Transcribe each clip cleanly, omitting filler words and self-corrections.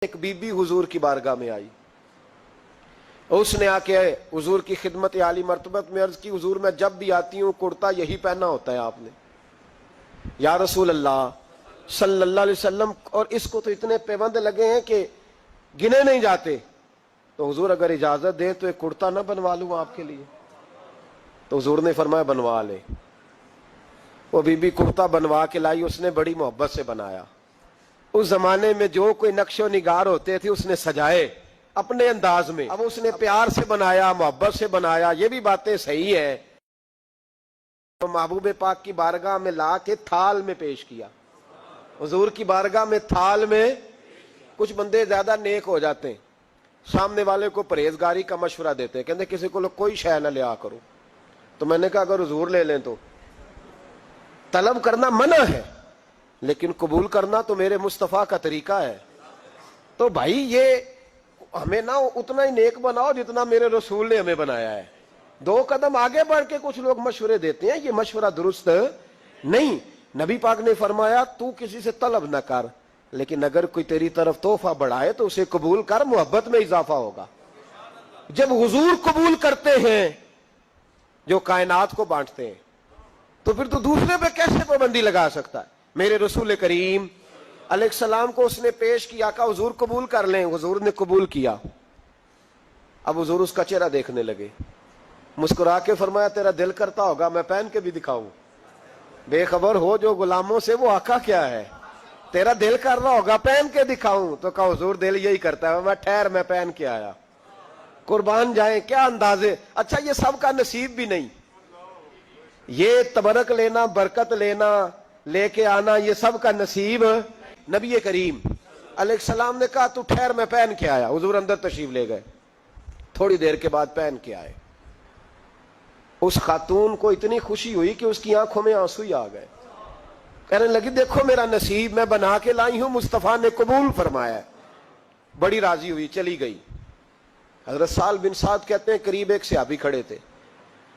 ایک बीबी हुजूर की बारगाह में आई, उसने आके हुजूर की खिदमत आली मर्तबत में अर्ज की, हुजूर मैं जब भी आती हूँ कुर्ता यही पहना होता है आपने, या रसूल अल्लाह सल्लल्लाहु अलैहि वसल्लम, और इसको तो इतने पैबंद लगे हैं कि गिने नहीं जाते, तो हुजूर अगर इजाजत दे तो एक कुर्ता ना बनवा लूँ आपके लिए। तो हुजूर ने फरमाया बनवा ले। वो बीबी कुर्ता बनवा के लाई, उसने बड़ी मोहब्बत से बनाया। उस जमाने में जो कोई नक्शो निगार होते थे उसने सजाए अपने अंदाज में, अब उसने प्यार से बनाया, मोहब्बत से बनाया, ये भी बातें सही है। तो महबूब पाक की बारगाह में ला के थाल में पेश किया। हुजूर की बारगाह में थाल में, कुछ बंदे ज्यादा नेक हो जाते हैं, सामने वाले को परहेजगारी का मशवरा देते हैं, कहते किसी को कोई शय न लिया करो। तो मैंने कहा अगर हुजूर ले लें तो तलब करना मना है, लेकिन कबूल करना तो मेरे मुस्तफा का तरीका है। तो भाई ये हमें ना उतना ही नेक बनाओ जितना मेरे रसूल ने हमें बनाया है। दो कदम आगे बढ़ के कुछ लोग मशवरे देते हैं, ये मशवरा दुरुस्त नहीं। नबी पाक ने फरमाया तू किसी से तलब न कर, लेकिन अगर कोई तेरी तरफ तोहफा बढ़ाए तो उसे कबूल कर, मोहब्बत में इजाफा होगा। जब हुजूर कबूल करते हैं जो कायनात को बांटते हैं, तो फिर तो दूसरे पे कैसे पाबंदी लगा सकता है। मेरे रसूल करीम अलैहिस्सलाम को उसने पेश किया, का हुजूर कबूल कर लें। हुजूर ने कबूल किया। अब हुजूर उसका चेहरा देखने लगे, मुस्कुरा के फरमाया तेरा दिल करता होगा मैं पहन के भी दिखाऊं। बेखबर हो जो गुलामों से वो आका क्या है, तेरा दिल कर रहा होगा पहन के दिखाऊं। तो कहा हुजूर दिल यही करता है, मैं ठहर मैं पहन के आया। कुर्बान जाए क्या अंदाजे। अच्छा ये सबका नसीब भी नहीं, ये तबरक लेना, बरकत लेना, लेके आना, ये सब का नसीब। नबी करीम अलैहिस्सलाम ने कहा तू ठहर मैं पहन के आया। हुजूर अंदर तशरीफ ले गए, थोड़ी देर के बाद पहन के आए। उस खातून को इतनी खुशी हुई कि उसकी आंखों में आंसू ही आ गए। कहने लगी देखो मेरा नसीब, मैं बना के लाई हूं, मुस्तफा ने कबूल फरमाया। बड़ी राजी हुई, चली गई। हजरत साल बिन साद कहते हैं करीब एक सहाबी खड़े थे,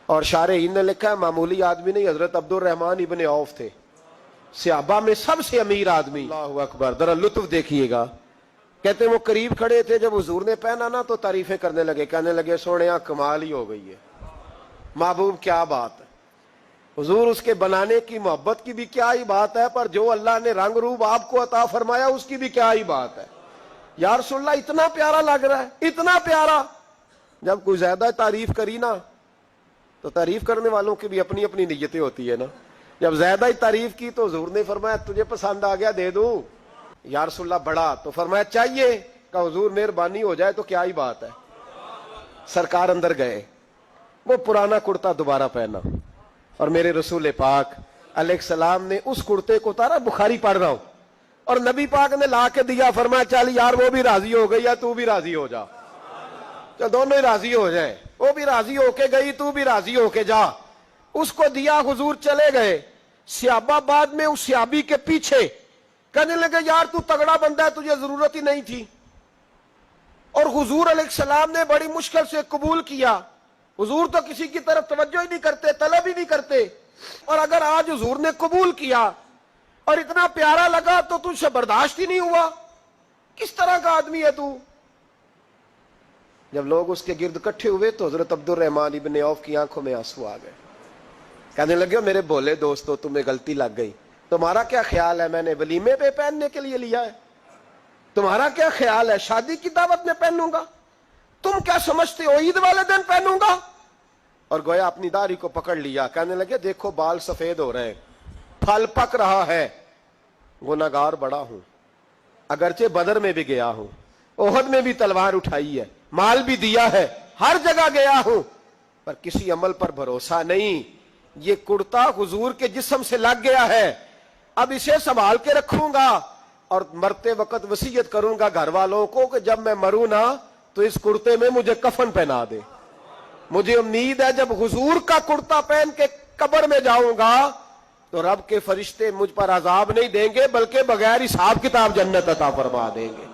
और शारहीन ने लिखा है मामूली आदमी नहीं, हजरत अब्दुल रहमान इब्ने औफ थे, सहाबा में सबसे अमीर आदमी। अल्लाहु अकबर, जरा लुत्फ देखिएगा। कहते हैं वो करीब खड़े थे, जब हुजूर ने पहना ना तो तारीफें करने लगे, कहने लगे सोने कमाल ही हो गई है, महबूब क्या बात है। हुजूर उसके बनाने की मोहब्बत की भी क्या ही बात है, पर जो अल्लाह ने रंग रूप आपको अता फरमाया उसकी भी क्या ही बात है। या रसूलल्लाह इतना प्यारा लग रहा है, इतना प्यारा। जब कोई ज्यादा तारीफ करी ना, तो तारीफ करने वालों की भी अपनी अपनी नीयतें होती है ना। जब ज्यादा ही तारीफ की तो हुजूर ने फरमाया तुझे पसंद आ गया दे दूं। या रसूलल्लाह बड़ा, तो फरमाया चाहिए, का हुजूर मेहरबानी हो जाए तो क्या ही बात है। सरकार अंदर गए, वो पुराना कुर्ता दोबारा पहना, और मेरे रसूल पाक अलैहिस्सलाम ने उस कुर्ते को उतारा। बुखारी पढ़ रहा हूं, और नबी पाक ने ला के दिया, फरमाया चल यार वो भी राजी हो गई या तू भी राजी हो जा, चल दोनों ही राजी हो जाए। वो भी राजी होके गई, तू भी राजी होके जा। उसको दिया, हुजूर चले गए। सहाबा बाद में उस सहाबी के पीछे कहने लगे यार तू तगड़ा बंदा है, तुझे जरूरत ही नहीं थी। और हुजूर अलैहिस्सलाम ने बड़ी मुश्किल से कबूल किया। हुजूर तो किसी की तरफ तवज्जो ही नहीं करते, तलब ही नहीं करते, और अगर आज हुजूर ने कबूल किया और इतना प्यारा लगा तो तुझसे बर्दाश्त ही नहीं हुआ। किस तरह का आदमी है तू। जब लोग उसके गिर्द इकट्ठे हुए तो हजरत अब्दुल रहमान इब्ने औफ की आंखों में आंसू आ गए। कहने लगे मेरे भोले दोस्तों तुम्हें गलती लग गई, तुम्हारा क्या ख्याल है मैंने वलीमे पे पहनने के लिए लिया है, तुम्हारा क्या ख्याल है शादी की दावत में पहनूंगा, तुम क्या समझते हो ईद वाले दिन पहनूंगा। और गोया अपनी दाढ़ी को पकड़ लिया। कहने लगे देखो बाल सफेद हो रहे हैं, फल पक रहा है, गुनाहगार बड़ा हूं, अगरचे बदर में भी गया हूं, ओहद में भी तलवार उठाई है, माल भी दिया है, हर जगह गया हूं, पर किसी अमल पर भरोसा नहीं। ये कुर्ता हुजूर के जिस्म से लग गया है, अब इसे संभाल के रखूंगा, और मरते वक्त वसीयत करूंगा घर वालों को कि जब मैं मरूं ना तो इस कुर्ते में मुझे कफन पहना दे। मुझे उम्मीद है जब हुजूर का कुर्ता पहन के कब्र में जाऊंगा तो रब के फरिश्ते मुझ पर अजाब नहीं देंगे, बल्कि बगैर हिसाब किताब जन्नत अता फरमा देंगे।